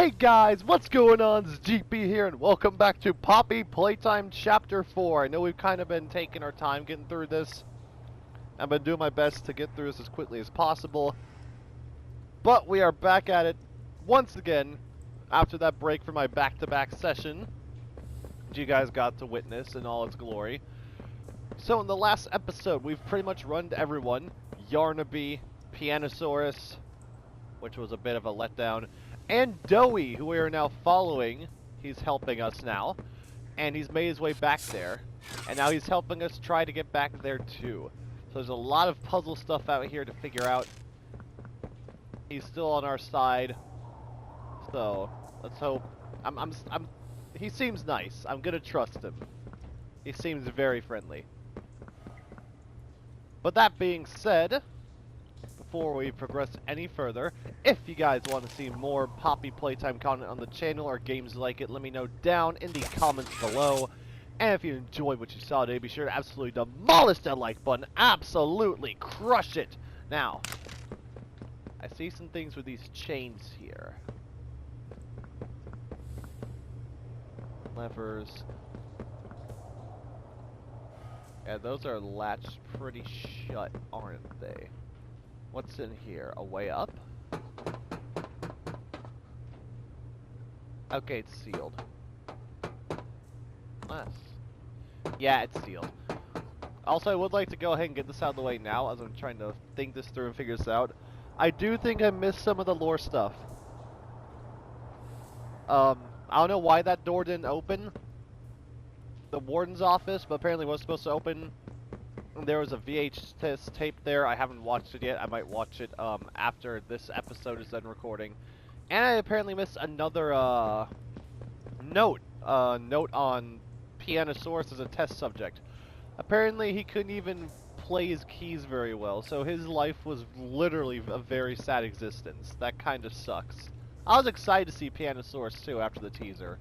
Hey guys, what's going on? It's GP here, and welcome back to Poppy Playtime Chapter 4. I know we've kind of been taking our time getting through this. I've been doing my best to get through this as quickly as possible. But we are back at it once again after that break from my back-to-back session, which you guys got to witness in all its glory. So in the last episode, we've pretty much run to everyone. Yarnaby, Pianosaurus, which was a bit of a letdown, and Doey, who we are now following. He's helping us now, and he's made his way back there, and now he's helping us try to get back there too. So there's a lot of puzzle stuff out here to figure out. He's still on our side, so let's hope. He seems nice. I'm gonna trust him. He seems very friendly. But that being said, before we progress any further, if you guys want to see more Poppy Playtime content on the channel or games like it, let me know down in the comments below. And if you enjoyed what you saw today, be sure to absolutely demolish that like button. Absolutely crush it. Now, I see some things with these chains here. Levers. Yeah, those are latched pretty shut, aren't they? What's in here? A way up? Okay, it's sealed. Nice. Yeah, it's sealed. Also, I would like to go ahead and get this out of the way now as I'm trying to think this through and figure this out. I do think I missed some of the lore stuff. I don't know why that door didn't open. The warden's office, but apparently it was supposed to open. There was a VHS tape there. I haven't watched it yet. I might watch it after this episode is done recording. And I apparently missed another note. Note on Pianosaurus as a test subject. Apparently he couldn't even play his keys very well, so his life was literally a very sad existence. That kind of sucks. I was excited to see Pianosaurus too after the teaser.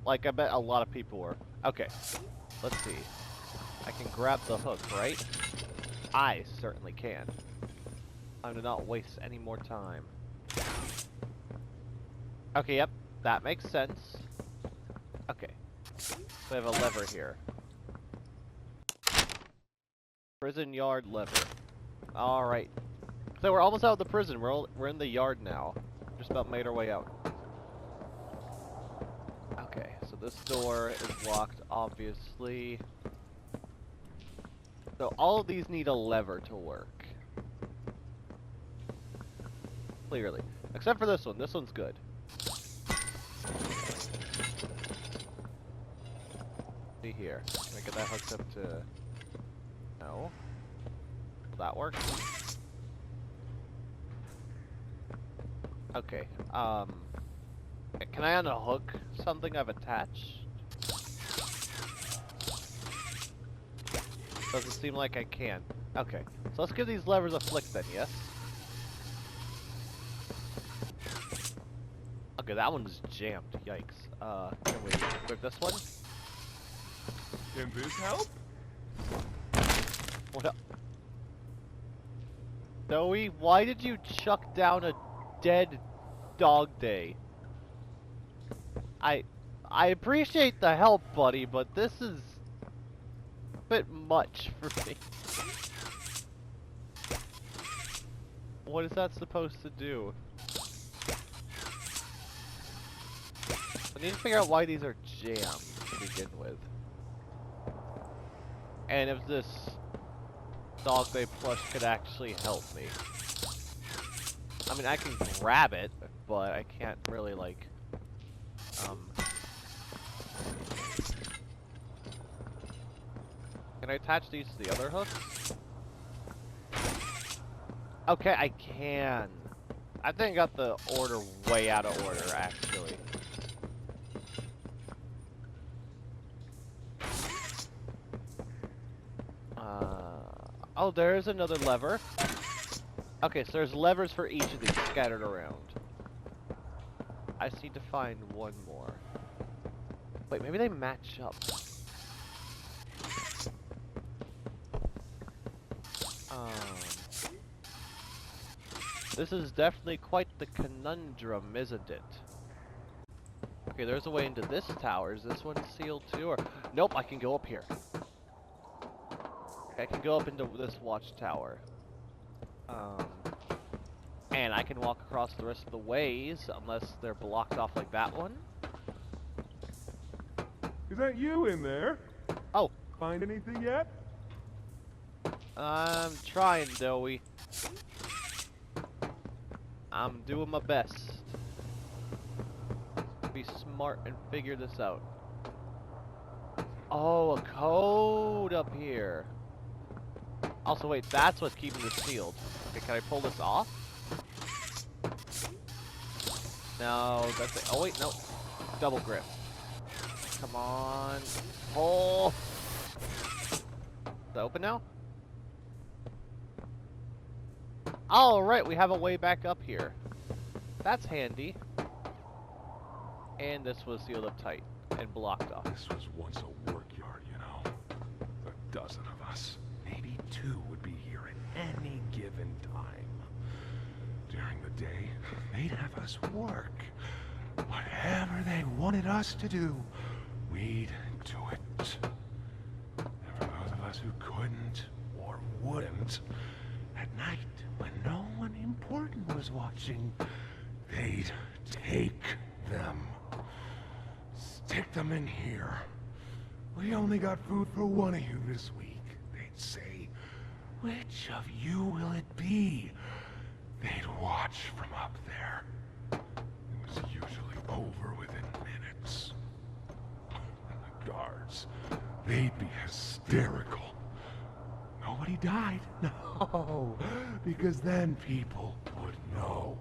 Like, I bet a lot of people were. Okay, let's see. I can grab the hook, right? I certainly can. Time to not waste any more time. Okay, yep, that makes sense. Okay, we have a lever here. Prison yard lever. Alright. So we're almost out of the prison. We're in the yard now. Just about made our way out. Okay, so this door is locked, obviously. So all of these need a lever to work. Clearly. Except for this one. This one's good. See here. Can I get that hooked up to... No. Will that work? Okay. Can I unhook something I've attached? Doesn't seem like I can. Okay, so let's give these levers a flick then, yes? Okay, that one's jammed. Yikes. Can we grip this one? Can this help? What up? Doey, why did you chuck down a dead dog day? I appreciate the help, buddy, but this is a bit much for me. What is that supposed to do? I need to figure out why these are jammed to begin with. And if this dog day plush could actually help me. I mean, I can grab it, but I can't really, like, Can I attach these to the other hooks? Okay, I can. I think I got the order way out of order, actually. Oh, there's another lever. Okay, so there's levers for each of these scattered around. I just need to find one more. Wait, maybe they match up. This is definitely quite the conundrum, isn't it? Okay, there's a way into this tower. Is this one sealed too? Or nope, I can go up here. Okay, I can go up into this watchtower. And I can walk across the rest of the ways, unless they're blocked off like that one. Is that you in there? Oh. Find anything yet? I'm trying, Doey. I'm doing my best. Be smart and figure this out. Oh, a code up here. Also, wait, that's what's keeping this sealed. Okay, can I pull this off? No, that's it. Oh, wait, no. Double grip. Come on. Pull. Is it open now? Alright, we have a way back up here. That's handy. And this was sealed up tight and blocked off. This was once a workyard, you know. A dozen of us, maybe two, would be here at any given time. During the day, they'd have us work. Whatever they wanted us to do, we'd do it. And for those of us who couldn't or wouldn't, at night, when no one important was watching, they'd take them. Stick them in here. We only got food for one of you this week. They'd say, which of you will it be? They'd watch from up there. It was usually over within minutes. The guards, they'd be hysterical. Nobody died, no, because then people would know.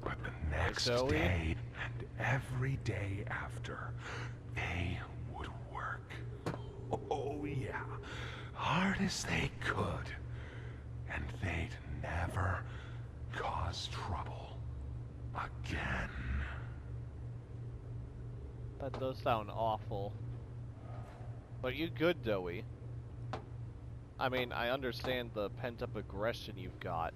But the next day and every day after, they would work. Oh yeah, hard as they could. And they'd never cause trouble again. That does sound awful. But you good, Doey. I mean, I understand the pent-up aggression you've got.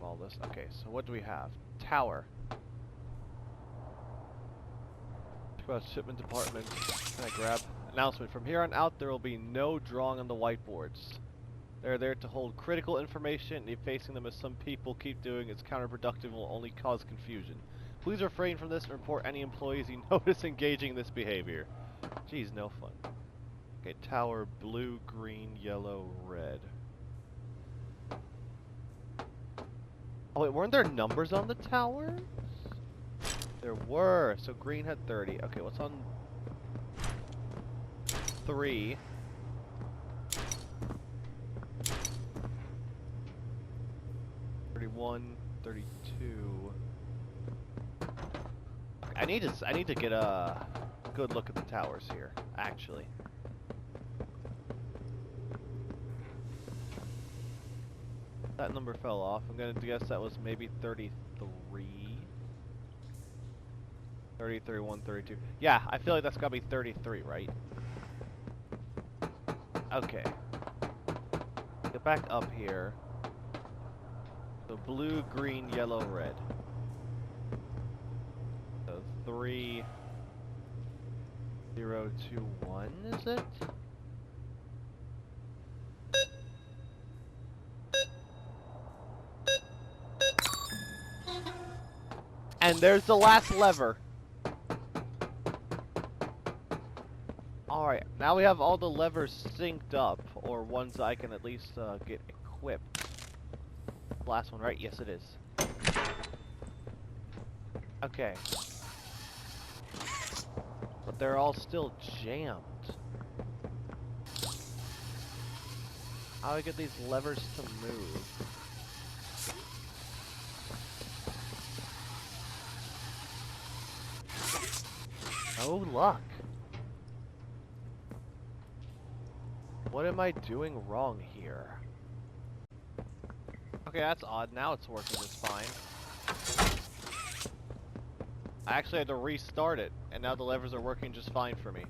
All this. Okay, so what do we have? Tower. About shipment department. Can I grab? Announcement. From here on out, there will be no drawing on the whiteboards. They're there to hold critical information, and effacing them as some people keep doing is counterproductive and will only cause confusion. Please refrain from this and report any employees you notice engaging in this behavior. Geez, no fun. Okay, tower, blue, green, yellow, red. Oh wait, weren't there numbers on the towers? There were. So green had 30. Okay, what's on 3? 31, 32. I need to get a good look at the towers here, actually. That number fell off. I'm gonna guess that was maybe 33. 30, 31, 32. Yeah, I feel like that's gotta be 33, right? Okay. Get back up here. So blue, green, yellow, red. So 3, 0, 2, 1, is it? And there's the last lever. Alright, now we have all the levers synced up, or ones I can at least get equipped. Last one, right? Yes, it is. Okay. But they're all still jammed. How do I get these levers to move? No luck. What am I doing wrong here? Okay, that's odd. Now it's working just fine. I actually had to restart it, and now the levers are working just fine for me.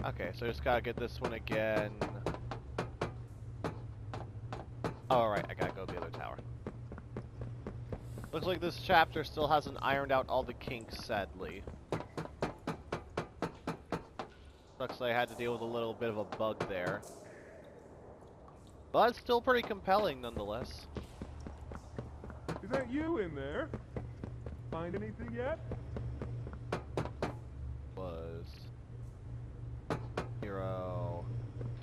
Okay, so I just gotta get this one again. Alright, I gotta go to the other tower. Looks like this chapter still hasn't ironed out all the kinks, sadly. Looks like I had to deal with a little bit of a bug there. But it's still pretty compelling nonetheless. Is that you in there? Find anything yet? Was 0,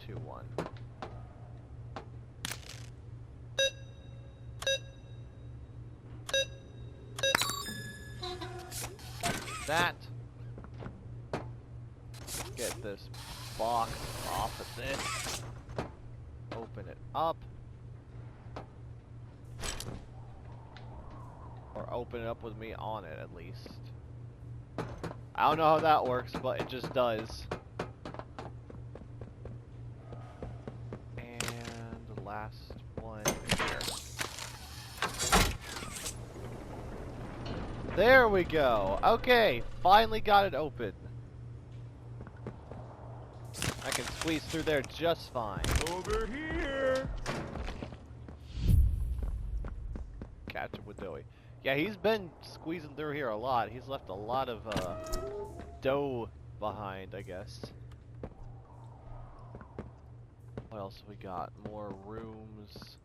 2, 1. That. Get this box off of this. Open it up. Or open it up with me on it, at least. I don't know how that works, but it just does. And the last one here. There we go. Okay, finally got it open. I can squeeze through there just fine. Over here! Catch up with Doey. Yeah, he's been squeezing through here a lot. He's left a lot of dough behind, I guess. What else have we got? More rooms.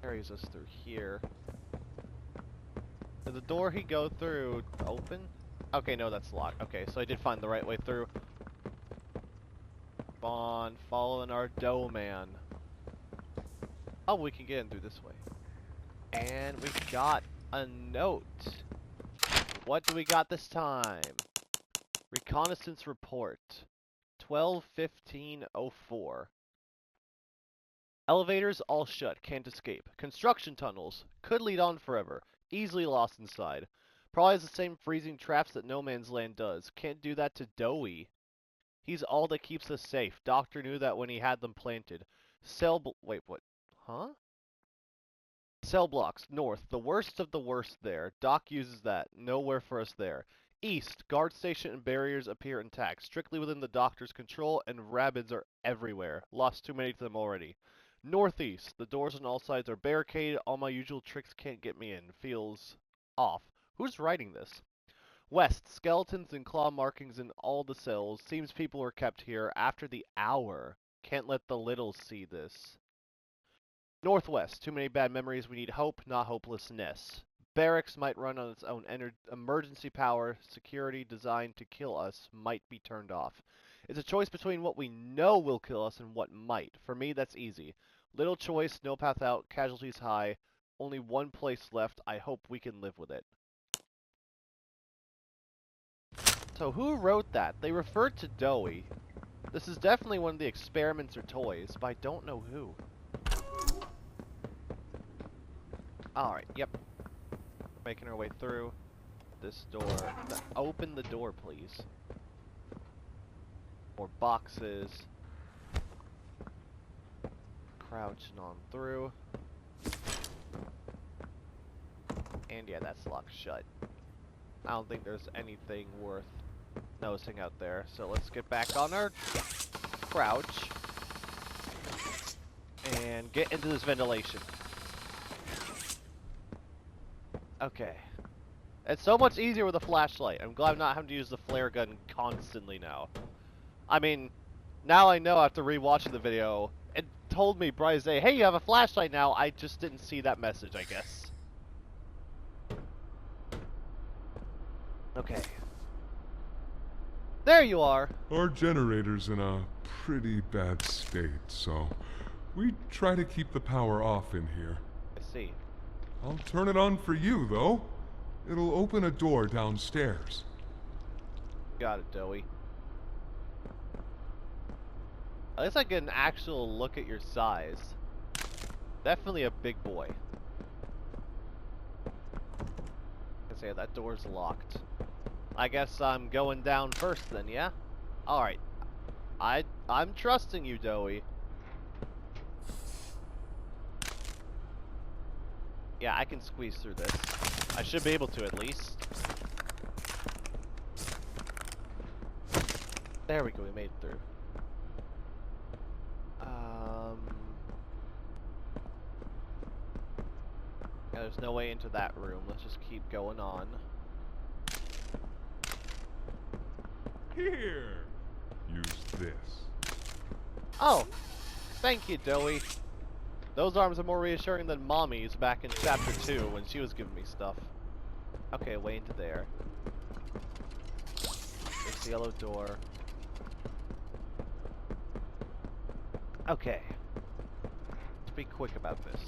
Carries us through here. Did the door he go through open? Okay, no, that's locked. Okay, so I did find the right way through. Come on, following our dough man. Oh, we can get in through this way. And we got a note. What do we got this time? Reconnaissance report. 12:15:04. Elevators all shut, can't escape. Construction tunnels could lead on forever. Easily lost inside. Probably has the same freezing traps that No Man's Land does. Can't do that to Doey. He's all that keeps us safe. Doctor knew that when he had them planted. Wait, what? Huh? Cell blocks, north, the worst of the worst there. Doc uses that. Nowhere for us there. East, guard station and barriers appear intact, strictly within the doctor's control, and rabbits are everywhere. Lost too many to them already. Northeast, the doors on all sides are barricaded. All my usual tricks can't get me in. Feels off. Who's writing this? West, skeletons and claw markings in all the cells. Seems people were kept here after the hour. Can't let the littles see this. Northwest, too many bad memories. We need hope, not hopelessness. Barracks might run on its own emergency power. Security designed to kill us might be turned off. It's a choice between what we know will kill us and what might. For me, that's easy. Little choice, no path out, casualties high. Only one place left. I hope we can live with it. So who wrote that? They referred to Doey. This is definitely one of the experiments or toys, but I don't know who. Alright, yep. Making our way through this door. Open the door, please. More boxes. Crouching on through. And yeah, that's locked shut. I don't think there's anything worth noticing out there. So let's get back on our crouch. And get into this ventilation. Okay. It's so much easier with a flashlight. I'm glad I'm not having to use the flare gun constantly now. I mean, now I know after rewatching the video, it told me, Bryce, hey, you have a flashlight now. I just didn't see that message, I guess. Okay. There you are. Our generator's in a pretty bad state, so we try to keep the power off in here. I see. I'll turn it on for you, though. It'll open a door downstairs. Got it, Doey. At least I get an actual look at your size. Definitely a big boy. I say that door's locked. I guess I'm going down first then, yeah? Alright. I'm trusting you, Doey. Yeah, I can squeeze through this. I should be able to, at least. There we go, we made it through. Yeah, there's no way into that room. Let's just keep going on. Here! Use this. Oh! Thank you, Doey. Those arms are more reassuring than Mommy's back in Chapter 2 when she was giving me stuff. Okay, way into there. There's the yellow door. Okay. Let's be quick about this.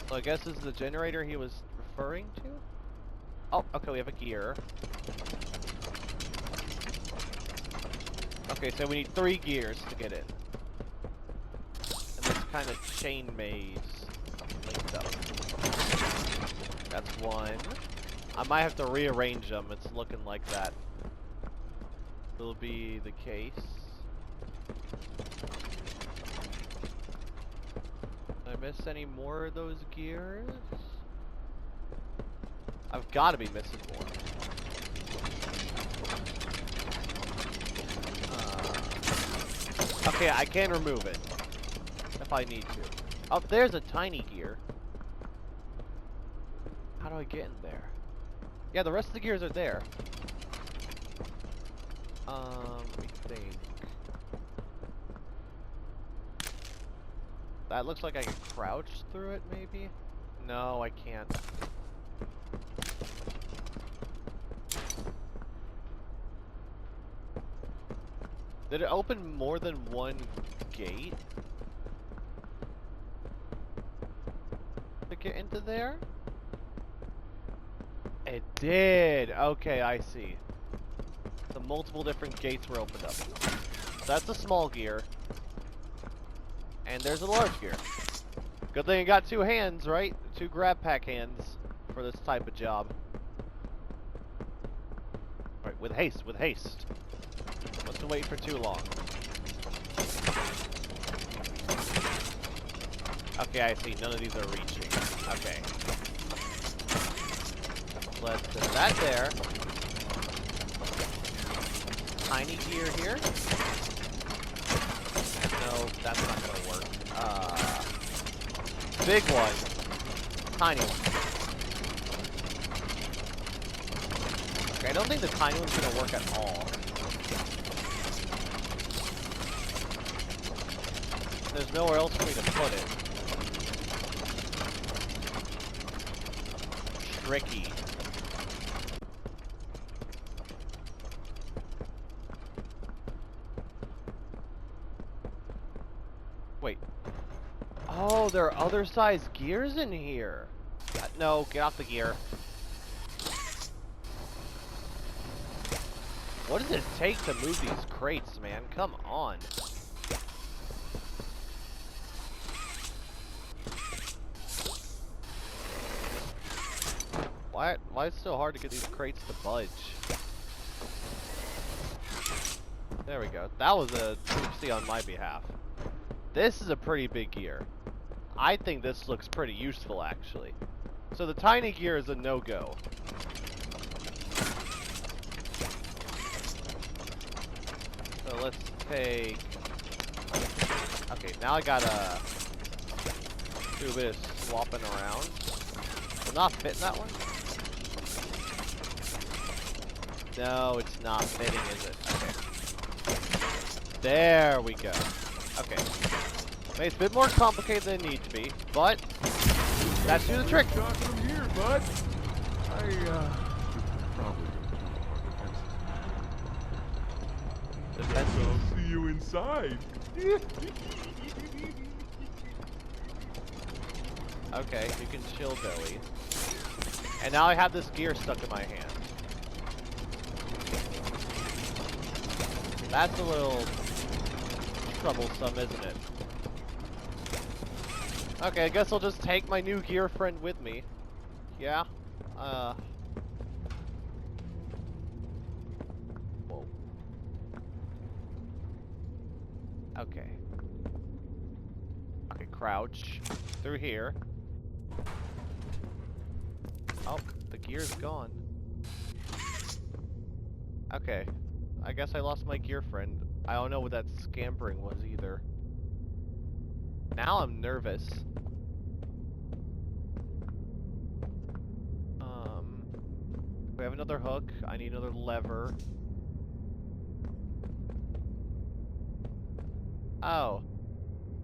So I guess this is the generator he was referring to? Oh, okay, we have a gear. Okay, so we need 3 gears to get in. And this kind of chain maze linked up. That's 1. I might have to rearrange them. It's looking like that will be the case. Did I miss any more of those gears? I've got to be missing more. Okay, I can remove it if I need to. Oh, there's a tiny gear. How do I get in there? Yeah, the rest of the gears are there. Let me think. That looks like I can crouch through it, maybe? No, I can't. Did it open more than one gate to get into there? It did! Okay, I see. The multiple different gates were opened up. That's a small gear. And there's a large gear. Good thing I got 2 hands, right? 2 grab pack hands for this type of job. Alright, with haste, with haste. Mustn't wait for too long. Okay, I see. None of these are reaching. Okay. Let's put that there. Tiny gear here. No, that's not gonna work. Big one. Tiny one. Okay, I don't think the tiny one's gonna work at all. There's nowhere else for me to put it. Tricky. Wait. Oh, there are other size gears in here. No, get off the gear. What does it take to move these crates, man? Come on. Why is it so hard to get these crates to budge? There we go. That was a oopsie on my behalf. This is a pretty big gear. I think this looks pretty useful, actually. So the tiny gear is a no-go. So let's take... Okay, now I gotta do a bit of swapping around. Will not fit in that one? No, it's not fitting, is it? Okay. There we go. Okay. It's a bit more complicated than it needs to be, but that's do the trick. Talking them here, bud. Probably I'll see you inside. Okay, you can chill, Doey. And now I have this gear stuck in my hand. That's a little troublesome, isn't it? Okay, I guess I'll just take my new gear friend with me. Yeah? Whoa. Okay. Okay, crouch. Through here. Oh, the gear's gone. Okay. I guess I lost my gear friend. I don't know what that scampering was either. Now I'm nervous. have another hook. I need another lever. Oh.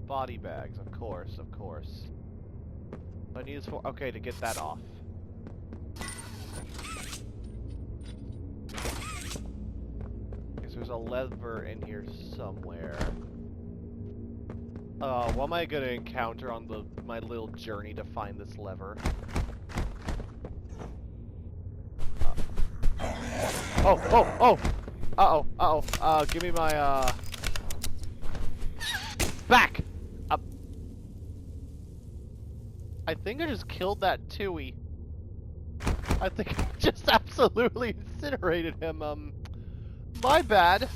Body bags, of course, of course. I need this for... Okay, to get that off. Guess there's a lever in here somewhere. What am I gonna encounter on my little journey to find this lever? Oh, oh, oh! Uh-oh, uh-oh. Give me my, back! Up. I think I just killed that Doey. I think I just absolutely incinerated him, my bad.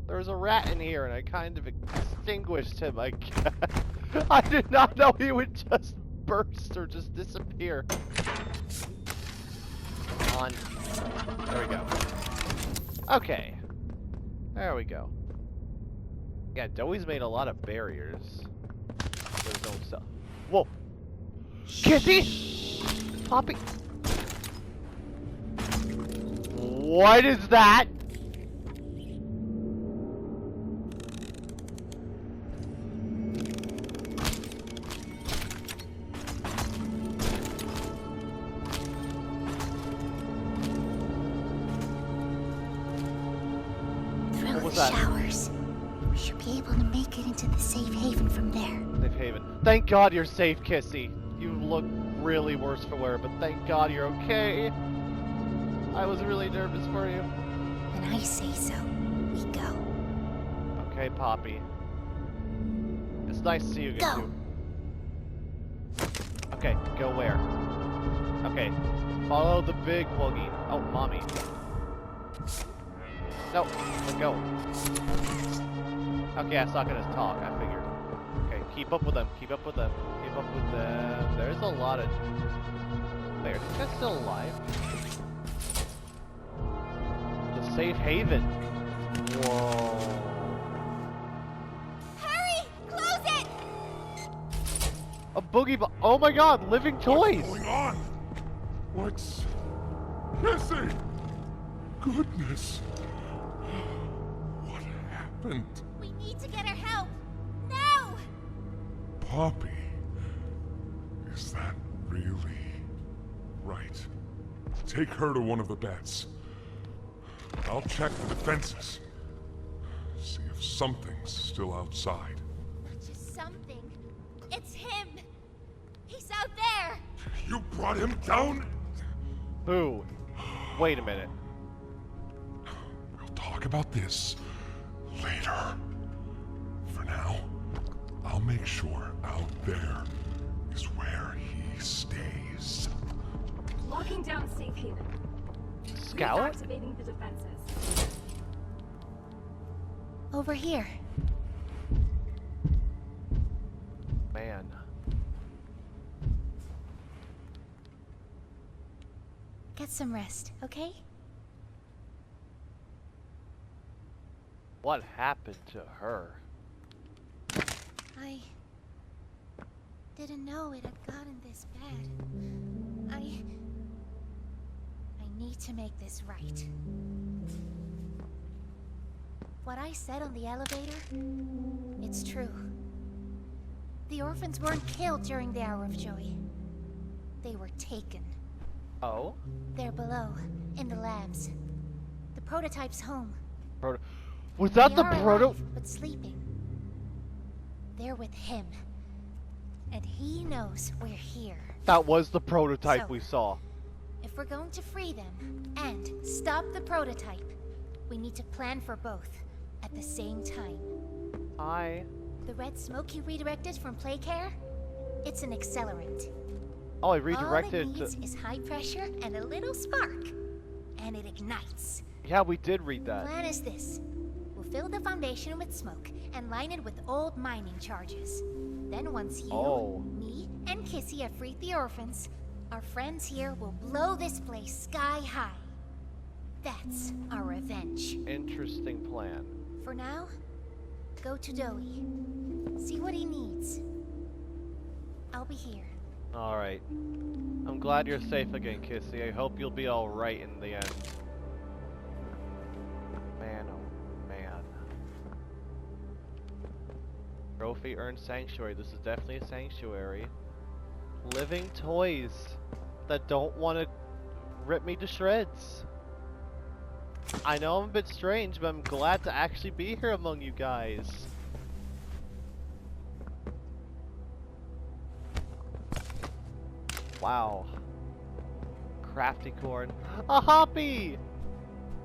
There was a rat in here and I kind of extinguished him, I guess. I did not know he would just burst or just disappear. Come on. There we go. Okay. There we go. Yeah, Doey's made a lot of barriers. There's no stuff. Whoa! Kitty! Poppy! What is that? Showers. We should be able to make it into the safe haven from there. Safe haven. Thank God you're safe, Kissy. You look really worse for wear, but thank God you're okay. I was really nervous for you. When I say so, we go. Okay, Poppy. It's nice to see you again, Go. too. Okay, go where? Okay, follow the big boogie. Oh, mommy. No, let go. Okay, I suck at his talk, I figured. Okay, keep up with them, keep up with them, keep up with them. There's a lot of... Wait, are these guys still alive? The safe haven. Whoa. Hurry! Close it! A boogie oh my god, living toys! What's going on? What's... Missy! Goodness! What happened? We need to get her help! Now! Poppy? Is that really... right? Take her to one of the beds. I'll check the defenses. See if something's still outside. Not just something. It's him! He's out there! You brought him down? Boo. Wait a minute. We'll talk about this later. For now, I'll make sure out there is where he stays. Locking down safe haven. Scout? Activating the defenses. Over here. Man. Get some rest, okay? What happened to her? I didn't know it had gotten this bad. I need to make this right. What I said on the elevator, it's true. The orphans weren't killed during the Hour of Joy. They were taken. Oh? They're below, in the labs. The prototype's home. Was that They the are proto- alive, but sleeping. They're with him. And he knows we're here. That was the prototype So- we saw. If we're going to free them and stop the prototype, we need to plan for both at the same time. The red smoke you redirected from Playcare? It's an accelerant. Oh, I All redirected it needs is high pressure and a little spark, and it ignites. Yeah, we did read The that. plan is this. We'll fill the foundation with smoke and line it with old mining charges. Then once you, me, and Kissy have freed the orphans, our friends here will blow this place sky high. That's our revenge. Interesting plan. For now, go to Doey. See what he needs. I'll be here. Alright. I'm glad you're safe again, Kissy. I hope you'll be alright in the end. Man, oh man. Trophy earned sanctuary. This is definitely a sanctuary. Living toys that don't want to rip me to shreds. I know I'm a bit strange, but I'm glad to actually be here among you guys. Wow. Crafty corn. A hoppy!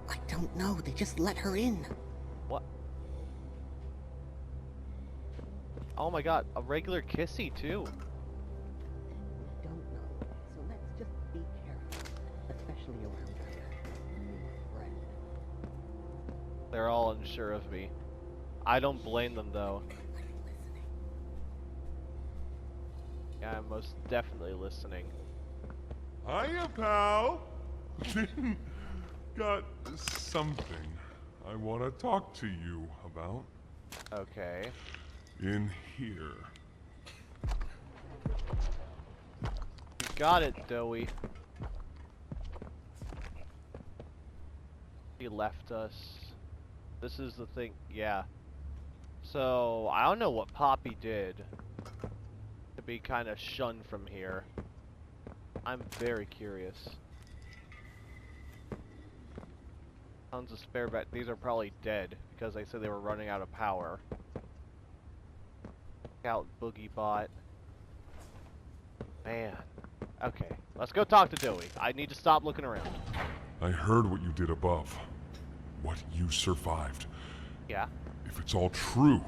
I don't know. They just let her in. What? Oh my god, a regular Kissy too. Don't know. So let's just be careful, especially around her new friend. They're all unsure of me. I don't blame them though. I'm listening. Yeah, I'm most definitely listening. Hiya, pal. Got something I want to talk to you about. Okay. In here. You got it, Doey. He left us. This is the thing, yeah. So, I don't know what Poppy did to be kind of shunned from here. I'm very curious. Tons of spare bat. These are probably dead because they said they were running out of power. Out Boogie Bot. Man. Okay, let's go talk to Doey. I need to stop looking around. I heard what you did above. What you survived. Yeah, If it's all true,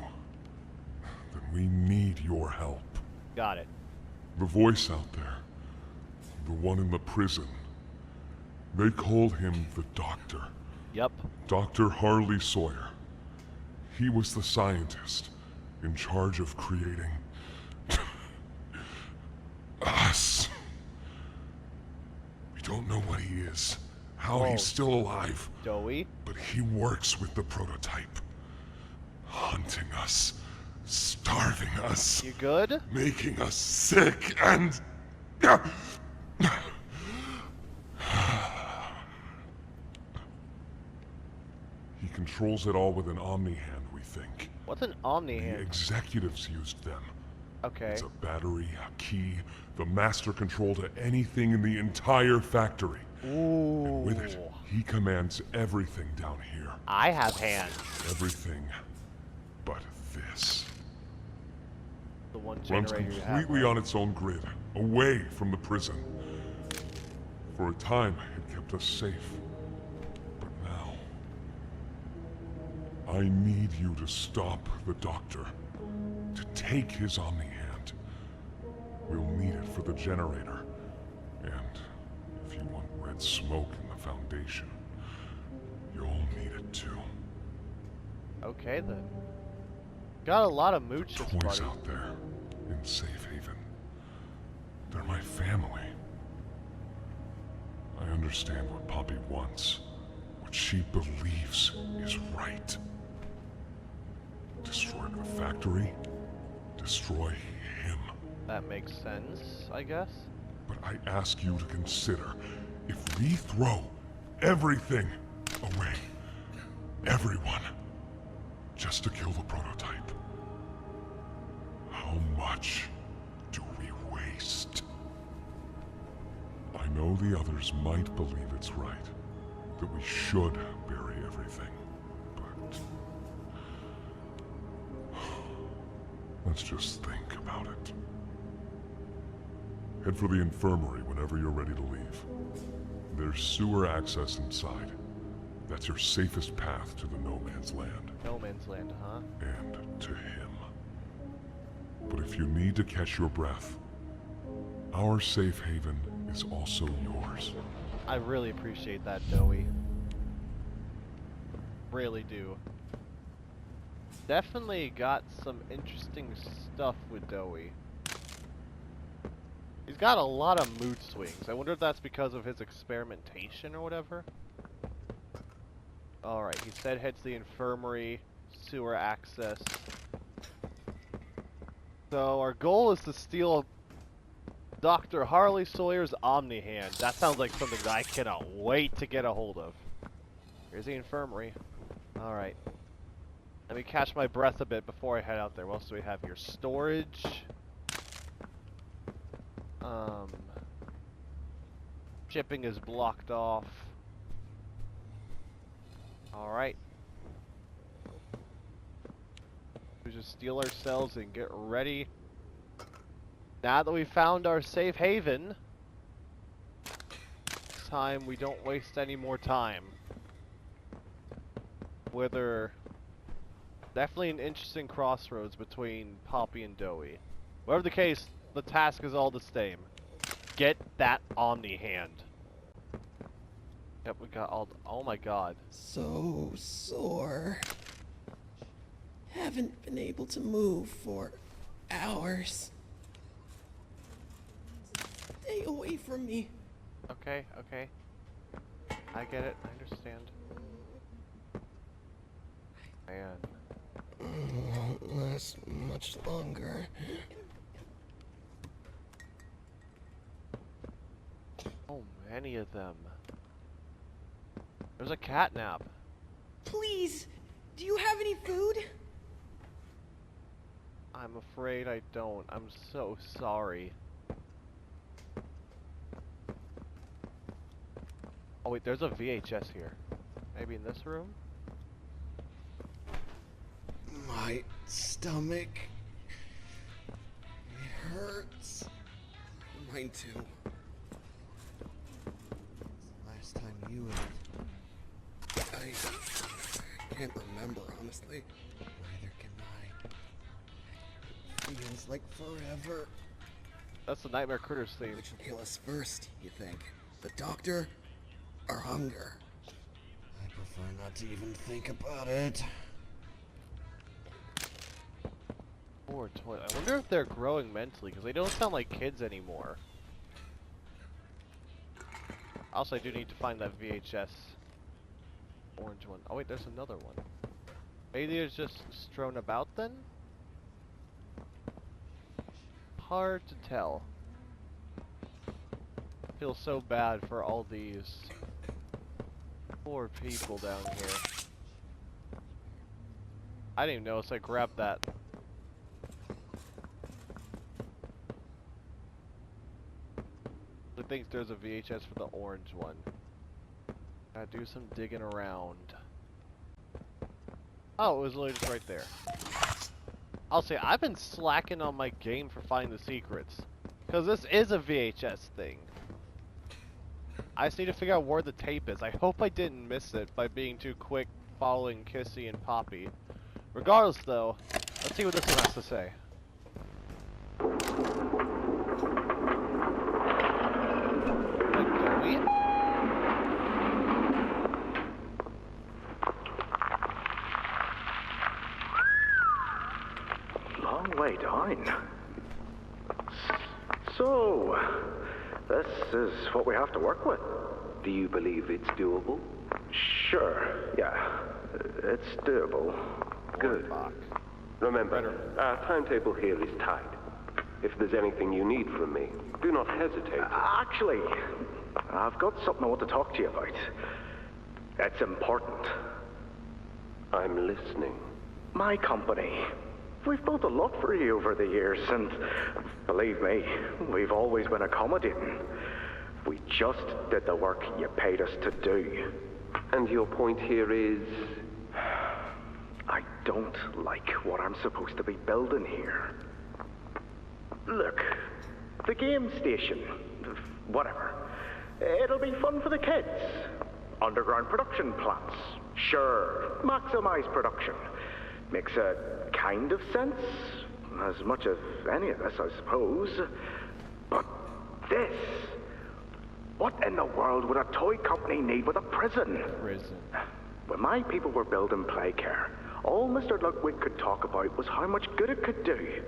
then we need your help. got it. The voice out there, the one in the prison, they call him the Doctor. Yep. Dr. Harley Sawyer. He was the scientist in charge of creating us. We don't know what he is, how Oh. he's still alive, Doey? but he works with the prototype. Hunting us, starving us, You good? making us sick, and... He controls it all with an Omni hand, we think. What's an Omni The hand? executives used them. Okay. It's a battery, a key, the master control to anything in the entire factory. Ooh. And with it, he commands everything down here. I have hands. Everything but this. The one Runs generator you have. completely right? on its own grid, away from the prison. For a time, it kept us safe. But now... I need you to stop the Doctor. To take his Omni hand. We'll need it for the generator. And if you want red smoke in the Foundation, you'll need it too. Okay then. Got a lot of mooches, Toys buddy. out there in Safe Haven. They're my family. I understand what Poppy wants. What she believes is right. Destroy the factory. Destroy him. That makes sense, I guess. But I ask you to consider, if we throw everything away, everyone, just to kill the prototype, how much do we waste? I know the others might believe it's right, that we should bury everything, but let's just think about it. Head for the infirmary whenever you're ready to leave. There's sewer access inside. That's your safest path to the No Man's Land. No Man's Land, huh? And to him. But if you need to catch your breath, our safe haven is also yours. I really appreciate that, Doey. Really do. Definitely got some interesting stuff with Doey. He's got a lot of mood swings. I wonder if that's because of his experimentation or whatever. Alright, he said head to the infirmary, sewer access. So our goal is to steal Dr. Harley Sawyer's Omni Hand. That sounds like something that I cannot wait to get a hold of. Here's the infirmary. Alright. Let me catch my breath a bit before I head out there. What else do we have here? Storage. Shipping is blocked off. Alright. We just steal ourselves and get ready. Now that we found our safe haven, it's time we don't waste any more time. Whether definitely an interesting crossroads between Poppy and Doey. Whatever the case, the task is all the same. Get that Omni Hand. Yep, we got all. Oh my god. So sore. Haven't been able to move for hours. Stay away from me. Okay, okay. I get it. I understand. Man. Won't last much longer. So many of them. There's a catnap. Please, do you have any food? I'm afraid I don't. I'm so sorry. Oh wait, there's a VHS here. Maybe in this room? My stomach. It hurts. Mine too. Last time you ate. I can't remember, honestly. Neither can I. It feels like forever. That's the Nightmare Critters theme. Which will kill us first, you think? The doctor or hunger? I prefer not to even think about it. Poor toy. I wonder if they're growing mentally, because they don't sound like kids anymore. Also, I do need to find that VHS orange one. Oh wait, there's another one. Maybe it's just strewn about then? Hard to tell. I feel so bad for all these poor people down here. I didn't even notice I grabbed that. I think there's a VHS for the orange one. Gotta do some digging around. Oh, it was literally just right there. I'll say, I've been slacking on my game for finding the secrets. Because this is a VHS thing. I just need to figure out where the tape is. I hope I didn't miss it by being too quick following Kissy and Poppy. Regardless though, let's see what this one has to say. Long way down. So, this is what we have to work with. Do you believe it's doable? Sure, yeah. It's doable. Good. Remember, our timetable here is tight. If there's anything you need from me, do not hesitate. Actually, I've got something I want to talk to you about. It's important. I'm listening. My company. We've built a lot for you over the years, and believe me, we've always been accommodating. We just did the work you paid us to do. And your point here is? I don't like what I'm supposed to be building here. Look, the game station, whatever. It'll be fun for the kids. Underground production plants. Sure, maximize production. Makes a kind of sense. As much as any of this, I suppose. But this... What in the world would a toy company need with a prison? Prison. When my people were building Playcare, all Mr. Ludwig could talk about was how much good it could do.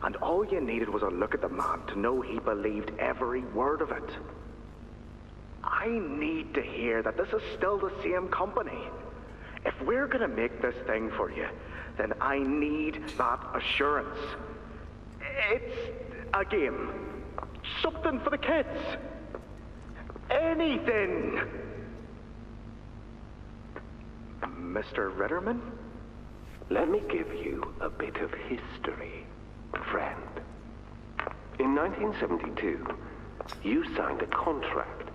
And all you needed was a look at the man to know he believed every word of it. I need to hear that this is still the same company. If we're gonna make this thing for you, then I need that assurance. It's a game. Something for the kids. Anything. Mr. Ritterman? Let me give you a bit of history, friend. In 1972, you signed a contract,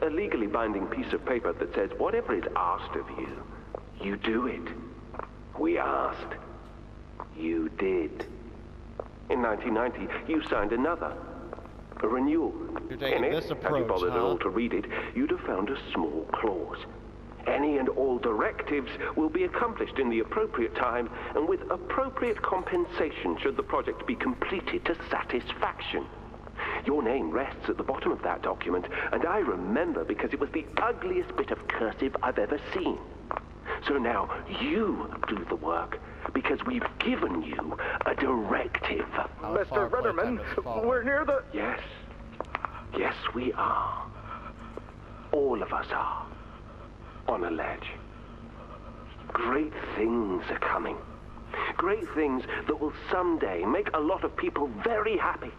a legally binding piece of paper that says whatever is asked of you, you do it. We asked. You did. In 1990, you signed another, a renewal. You're taking In this it, approach, had you bothered at huh? all to read it, you'd have found a small clause. Any and all directives will be accomplished in the appropriate time and with appropriate compensation should the project be completed to satisfaction. Your name rests at the bottom of that document, and I remember because it was the ugliest bit of cursive I've ever seen. So now you do the work, because we've given you a directive. Mr. Ritterman, we're near the... Yes. Yes, we are. All of us are. On a ledge. Great things are coming. Great things that will someday make a lot of people very happy.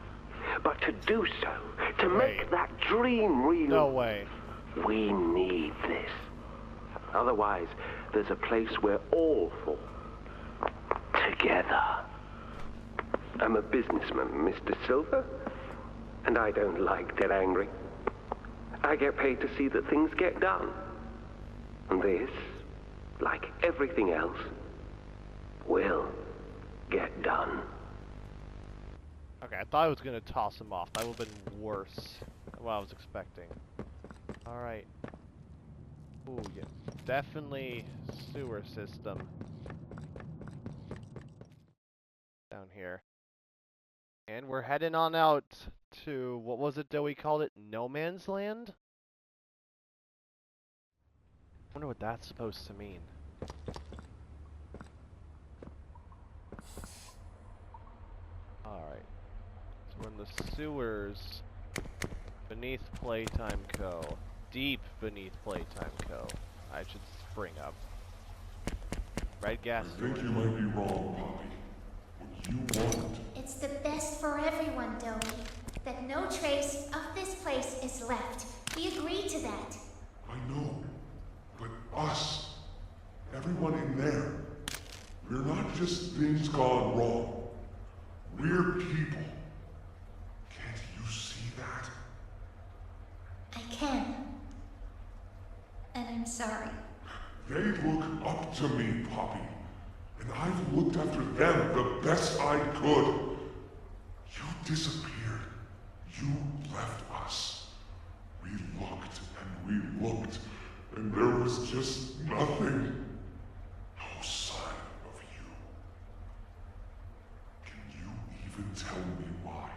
But to do so, to make that dream real... No way. We need this. Otherwise, there's a place we're all for. Together. I'm a businessman, Mr. Silver, and I don't like dead angry. I get paid to see that things get done. And this, like everything else, will get done. Okay, I thought I was gonna toss him off. That would have been worse than what I was expecting. Alright. Ooh, yeah. Definitely sewer system. Down here. And we're heading on out to, what was it Doey called it? No Man's Land? I wonder what that's supposed to mean. Alright. So we're in the sewers beneath Playtime Co. Deep beneath Playtime Co. I should spring up. Red gas. I think you might be wrong, Poppy. What you want... It's the best for everyone, Doey. That no trace of this place is left. We agreed to that. I know. But us, everyone in there, we're not just things gone wrong. We're people. Can't you see that? I can. And I'm sorry. They look up to me, Poppy. And I've looked after them the best I could. You disappeared. You left us. We looked and we looked, and there was just nothing. No sign of you. Can you even tell me why?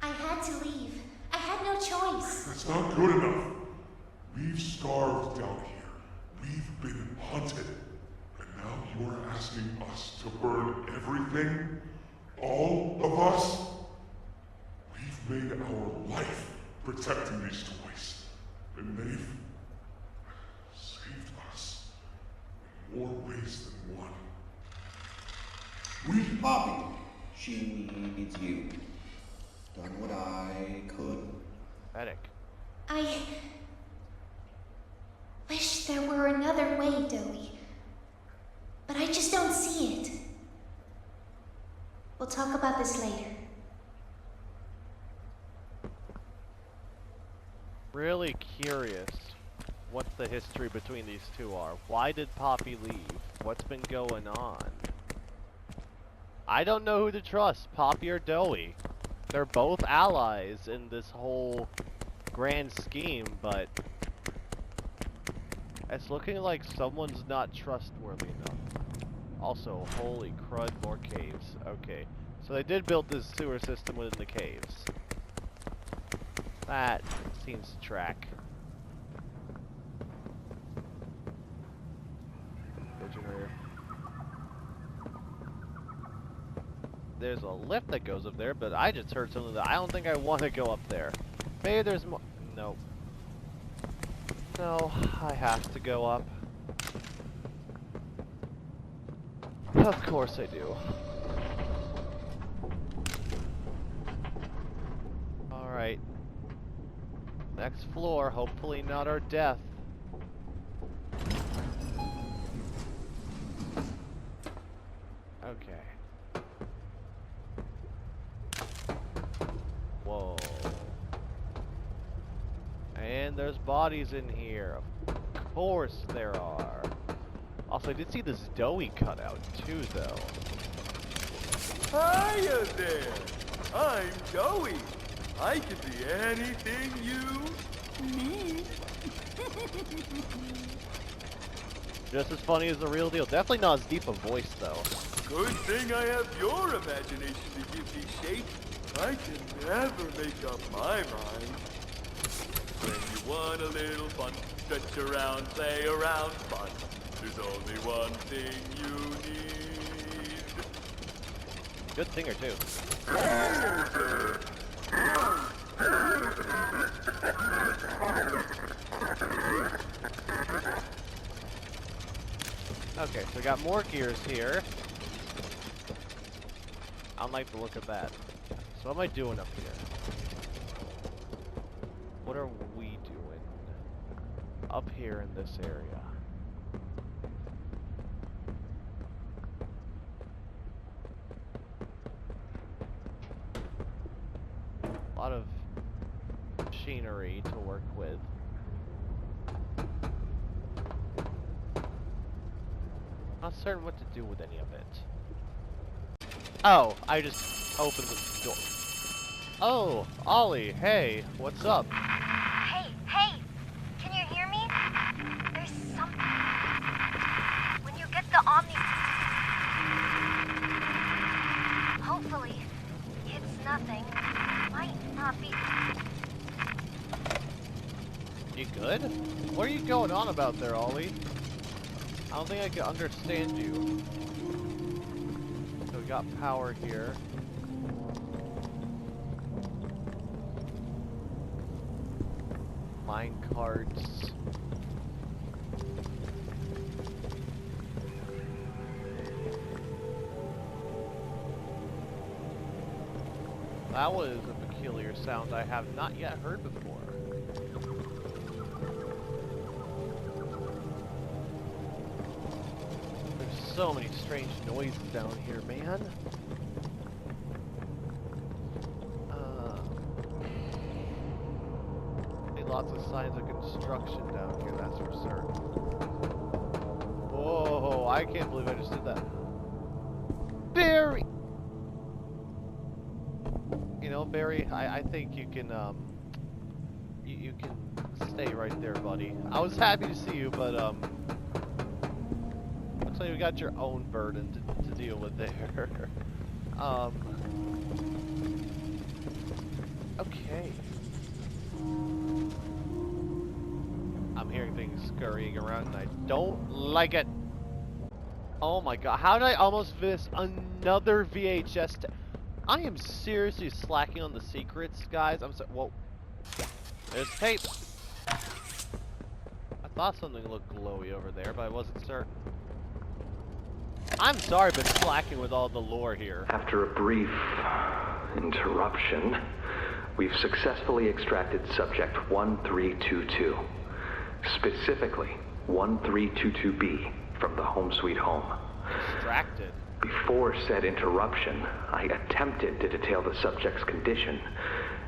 I had to leave. I had no choice. That's not good enough. We've starved down here. We've been hunted. And now you're asking us to burn everything? All of us? We've made our life protecting these toys. And they've saved us in more ways than one. We, Poppy, she needs you. Done what I could. Pathetic. I wish there were another way, Doey. But I just don't see it. We'll talk about this later. Really curious what the history between these two are. Why did Poppy leave? What's been going on? I don't know who to trust, Poppy or Doey. They're both allies in this whole grand scheme, but it's looking like someone's not trustworthy enough. Also, holy crud, more caves. Okay, so they did build this sewer system within the caves. That seems to track. Generator. There's a lift that goes up there, but I just heard something that I don't think I want to go up there. Maybe there's more. No. No, I have to go up. Of course I do. Alright. Next floor, hopefully not our death. Okay. Whoa. And there's bodies in here. Of course there are. Also, I did see this Doey cutout too, though. Hiya there! I'm Doey. I can be anything you need. Just as funny as the real deal. Definitely not as deep a voice, though. Good thing I have your imagination to give me shape. I can never make up my mind. When you want a little fun, stretch around, play around, fun. There's only one thing you need. Good singer, too. Okay, so we got more gears here. I don't like the look of that. So what am I doing up here? What are we doing up here in this area? A lot of machinery to work with. Not certain what to do with any of it. Oh, I just opened the door. Oh, Ollie, hey, what's up? Hey, hey! Can you hear me? There's something. When you get the Omni... Hopefully, it's nothing. Might not be... You good? What are you going on about there, Ollie? I don't think I can understand you. So we got power here. Mine cards. That was a peculiar sound I have not yet heard before. There's so many strange noises down here, man. Lots of signs of construction down here, that's for certain. Whoa, I can't believe I just did that. Barry! You know, Barry, I think you can, you can stay right there, buddy. I was happy to see you, but, looks like you got your own burden to deal with there. Okay. I'm hearing things scurrying around and I don't like it. Oh my god, how did I almost miss another VHS? I am seriously slacking on the secrets, guys. I'm so whoa. There's tape. I thought something looked glowy over there, but I wasn't certain. I'm sorry, I've been slacking with all the lore here. After a brief interruption, we've successfully extracted subject 1322. Specifically, 1322B from the Home Sweet Home. Distracted. Before said interruption, I attempted to detail the subject's condition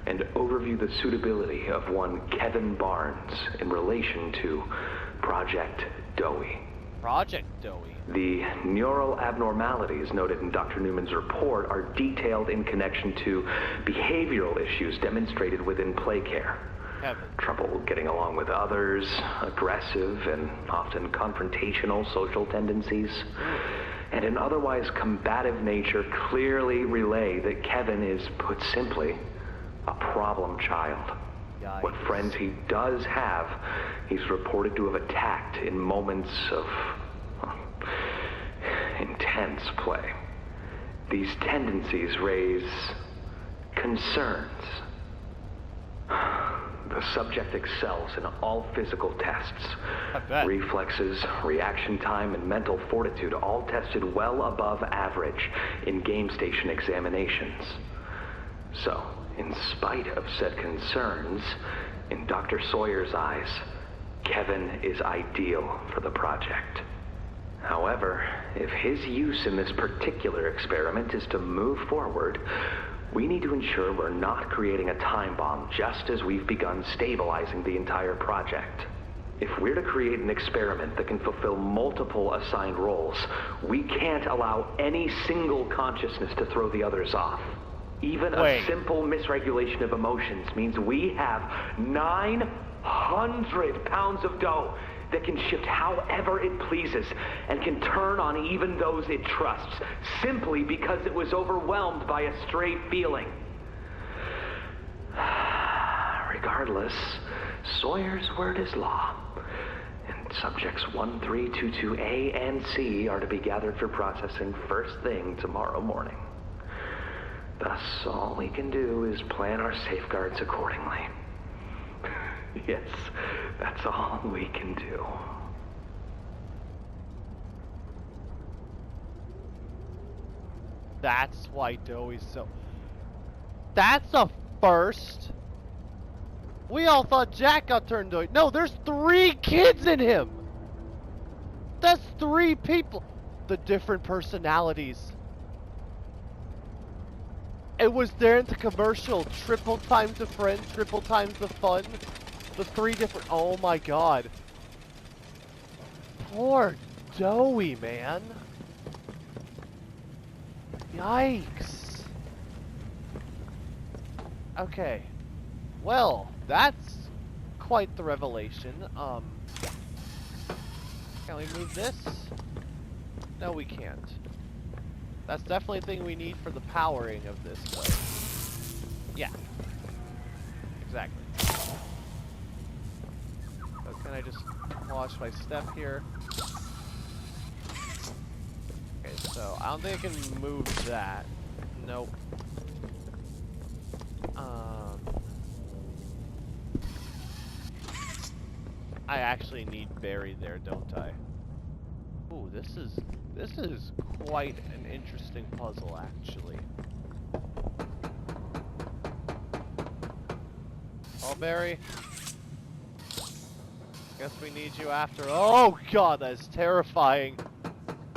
and overview the suitability of one Kevin Barnes in relation to Project Doey. Project Doey? The neural abnormalities noted in Dr. Newman's report are detailed in connection to behavioral issues demonstrated within play care. Kevin. Trouble getting along with others, aggressive and often confrontational social tendencies, and an otherwise combative nature clearly relay that Kevin is, put simply, a problem child. Yikes. What friends he does have, he's reported to have attacked in moments of intense play. These tendencies raise concerns. The subject excels in all physical tests. Reflexes, reaction time, and mental fortitude all tested well above average in game station examinations. So, in spite of said concerns, In Dr. Sawyer's eyes, Kevin is ideal for the project. However, if his use in this particular experiment is to move forward, we need to ensure we're not creating a time bomb just as we've begun stabilizing the entire project. If we're to create an experiment that can fulfill multiple assigned roles, we can't allow any single consciousness to throw the others off. Even a simple misregulation of emotions means we have 900 pounds of dough that can shift however it pleases and can turn on even those it trusts, simply because it was overwhelmed by a stray feeling. Regardless, Sawyer's word is law, and subjects 1322A and C are to be gathered for processing first thing tomorrow morning. Thus, all we can do is plan our safeguards accordingly. Yes, that's all we can do. That's why Doey's so... That's a first! We all thought Jack got turned Doey. No, there's 3 kids in him! That's 3 people! The different personalities. It was there in the commercial. Triple times the friend, triple times the fun. The 3 different... Oh my god. Poor Doey, man. Yikes. Okay. Well, that's quite the revelation. Can we move this? No, we can't. That's definitely a thing we need for the powering of this, though. Yeah. Exactly. So can I just watch my step here? Okay, so I don't think I can move that. Nope. I actually need Barry there, don't I? Ooh, this is quite an interesting puzzle, actually. Oh, Barry. Guess we need you after. Oh god, that is terrifying.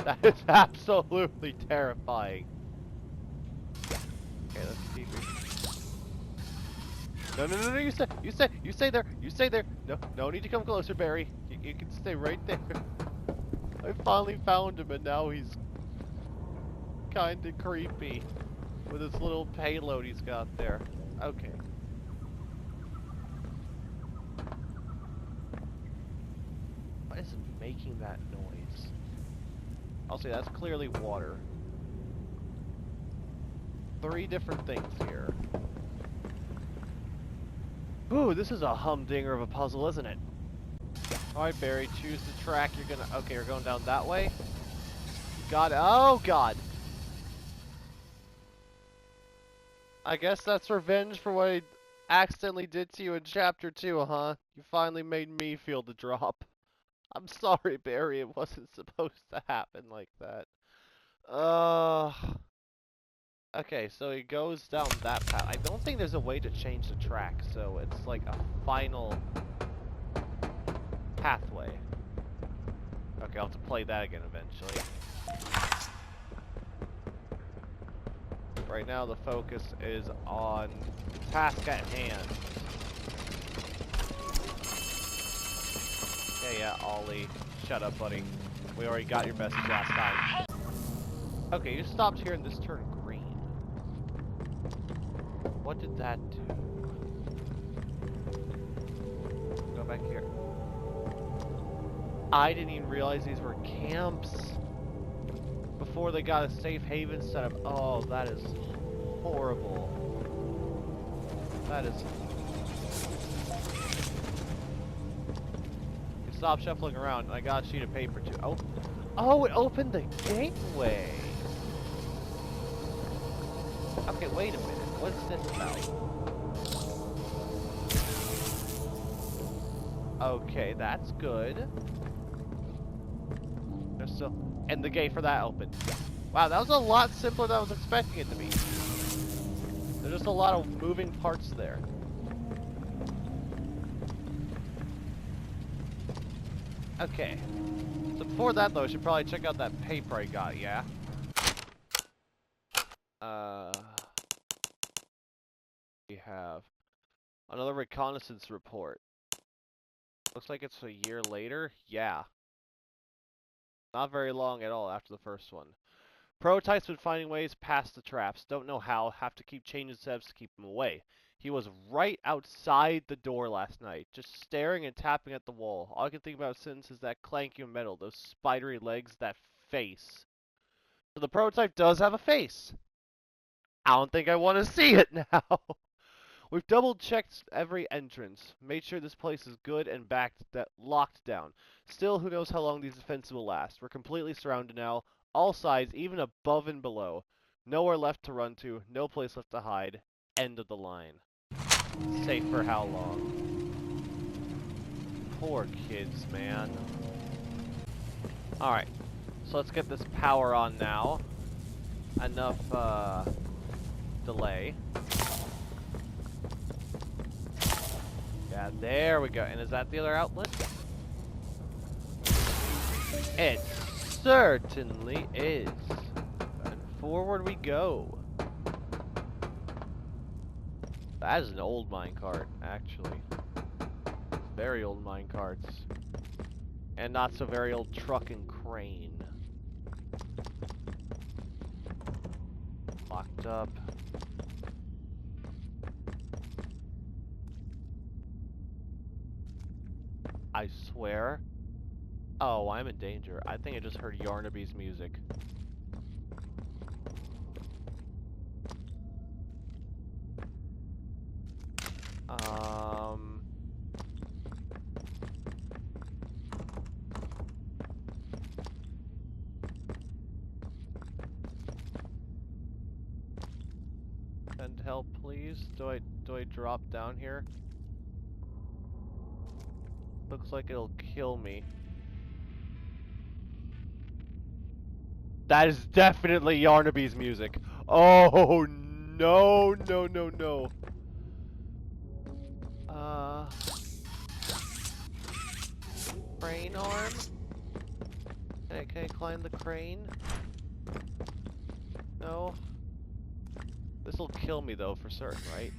That is absolutely terrifying. Okay, let's see. No, you stay there. No need to come closer, Barry. You can stay right there. I finally found him, and now he's kinda creepy with his little payload he's got there. Okay. What is making that noise? I'll say that's clearly water. 3 different things here. Ooh, this is a humdinger of a puzzle, isn't it? Alright, Barry, choose the track you're gonna... Okay, you're going down that way? Got it. Oh, God! I guess that's revenge for what I accidentally did to you in Chapter 2, huh? You finally made me feel the drop. I'm sorry, Barry, it wasn't supposed to happen like that. Okay, so he goes down that path. I don't think there's a way to change the track, so it's like a final pathway. Okay, I'll have to play that again eventually. Right now the focus is on the task at hand. Yeah, Ollie. Shut up, buddy. We already got your message last time. Okay, you stopped here and this turned green. What did that do? Go back here. I didn't even realize these were camps before they got a safe haven set up. Oh, that is horrible. That is... Stop shuffling around. I got a sheet of paper too. Oh, oh, it opened the gateway. Okay, wait a minute. What's this about? Okay, that's good. There's still, and the gate for that opened. Wow, that was a lot simpler than I was expecting it to be. There's just a lot of moving parts there. Okay. So before that, though, I should probably check out that paper I got, yeah? We have another reconnaissance report. Looks like it's a year later. Yeah. Not very long at all after the first one. Prototype's been finding ways past the traps. Don't know how. Have to keep changing steps to keep him away. He was right outside the door last night, just staring and tapping at the wall. All I can think about since is that clanky metal, those spidery legs, that face. So the prototype does have a face. I don't think I want to see it now. We've double-checked every entrance, made sure this place is good and locked down. Still, who knows how long these defenses will last. We're completely surrounded now, all sides, even above and below. Nowhere left to run to, no place left to hide. End of the line. Safe for how long? Poor kids, man. Alright, so let's get this power on now. Enough, delay. Yeah, there we go. And is that the other outlet? It certainly is. And forward we go. That is an old minecart, actually. Very old minecarts. And not so very old truck and crane. Locked up. I swear. Oh, I'm in danger. I think I just heard Yarnaby's music. Send help, please. Do I drop down here? Looks like it'll kill me. That is definitely Yarnaby's music. Oh no, no, no, no. Crane arm? Can I climb the crane? No. This'll kill me though, for certain, right?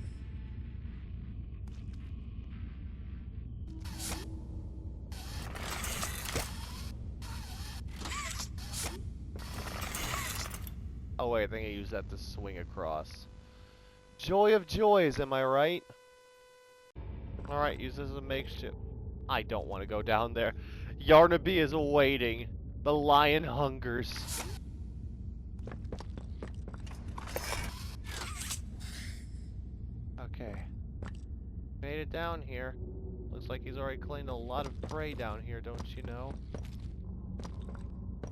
Oh wait, I think I used that to swing across. Joy of joys, am I right? Alright, use this as a makeshift. I don't want to go down there. Yarnaby is waiting. The lion hungers. Okay. Made it down here. Looks like he's already claimed a lot of prey down here, don't you know?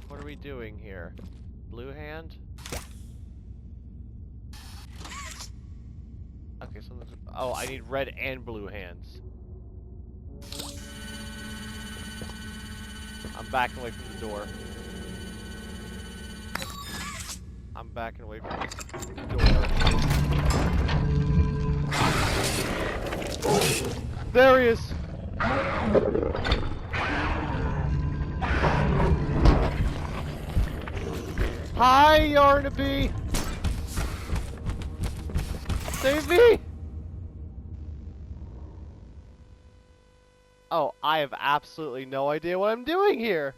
What are we doing here? Blue hand? Okay, so oh, I need red and blue hands. I'm backing away from the door. I'm backing away from the door. There he is! Hi, Yarnaby! Save me! Oh, I have absolutely no idea what I'm doing here.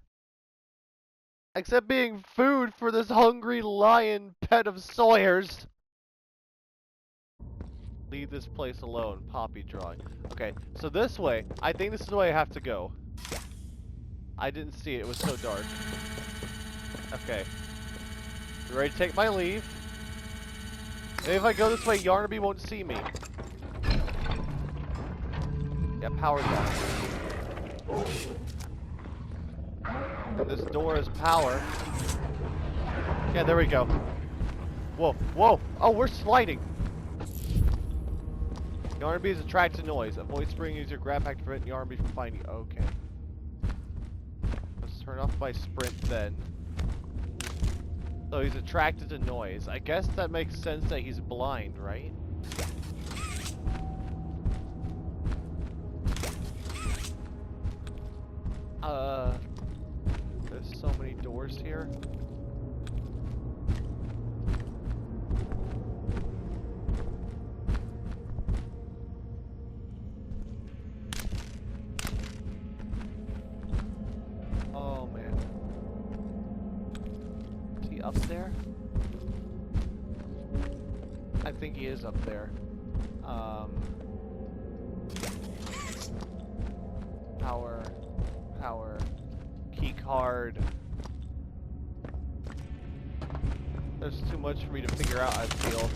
Except being food for this hungry lion pet of Sawyer's. Leave this place alone. Poppy drawing. Okay, so this way. I think this is the way I have to go. I didn't see it. It was so dark. Okay. You ready to take my leave? Maybe if I go this way, Yarnaby won't see me. Yeah, power's on. And this door is power. Yeah, there we go. Whoa, whoa! Oh, we're sliding! Yarnaby is attracted to noise. Avoid spring, use your grab pack to prevent Yarnaby from finding you. Okay. Let's turn off my sprint then. So he's attracted to noise. I guess that makes sense that he's blind, right? doors here? Oh man. Is he up there? I think he is up there. Power, key card. There's too much for me to figure out, I feel.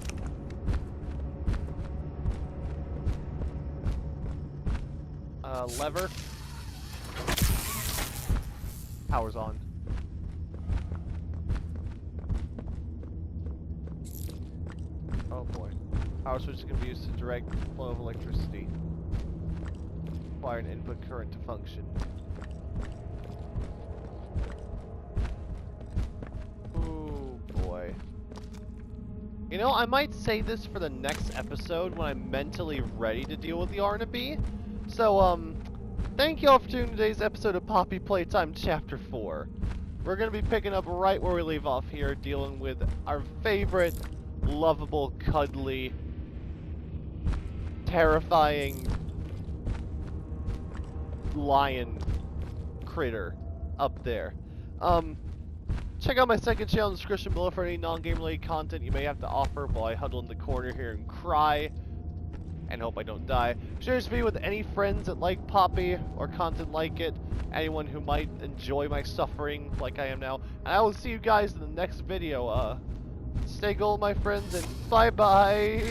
Lever. Power's on. Oh boy. Power switch can be used to direct flow of electricity. Require an input current to function. Ooh boy. You know, I might say this for the next episode when I'm mentally ready to deal with the R&B. So, thank you all for tuning today's episode of Poppy Playtime Chapter 4. We're going to be picking up right where we leave off here, dealing with our favorite, lovable, cuddly, terrifying lion critter up there. Check out my second channel in the description below for any non-game related content you may have to offer while I huddle in the corner here and cry and hope I don't die. Share this video with any friends that like Poppy or content like it, anyone who might enjoy my suffering like I am now, and I will see you guys in the next video. Stay gold, my friends, and bye bye.